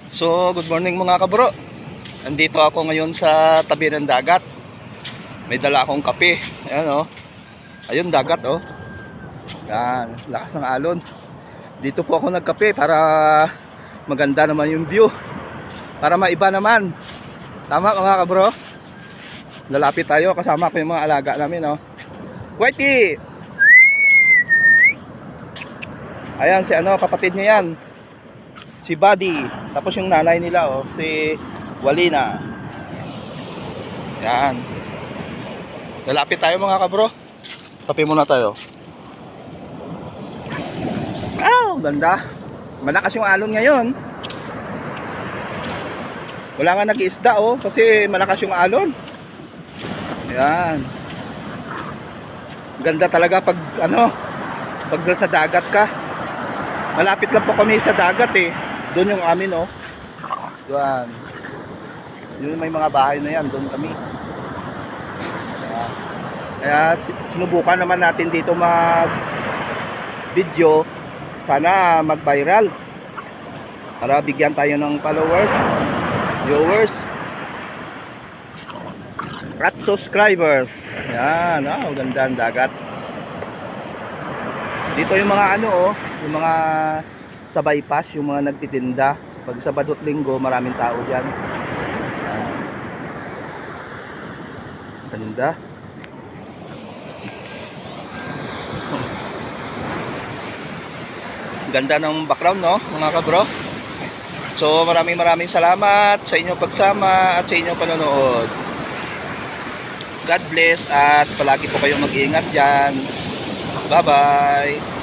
So, good morning mga kabro. Andito ako ngayon sa tabi ng dagat. May dala akong kape. Ayan oh. Ayun dagat oh. Yan, lakas ng alon. Dito po ako nagkape para maganda naman yung view. Para maiba naman. Tama mga kabro. Lalapit tayo kasama ko yung mga alaga namin oh. Whitey! Ayan si kapatid niya yan. Si Buddy, tapos yung nanay nila oh, si Walina. Yan. Lalapit tayo mga kabro. Tapi muna tayo. Oh, ganda. Malakas yung alon ngayon. Wala nga nag-iisda oh, kasi malakas yung alon. Yan. Ganda talaga pag pag sa dagat ka. Malapit lang po kami sa dagat eh. Doon yung amin oh. Doon. Yun may mga bahay na yan, doon kami. Kaya sinubukan naman natin dito mag-video. Sana mag-viral. Para bigyan tayo ng followers, viewers, at subscribers. Yan, oh, ganda ang dagat. Dito yung mga yung mga sa bypass, yung mga nagtitinda. Pag Sabado at Linggo, maraming tao diyan. Ganda. Ganda ng background no, mga kabro. So maraming salamat sa inyong pagsama at sa inyong panonood. God bless at palagi po kayong mag-iingat diyan. Bye bye.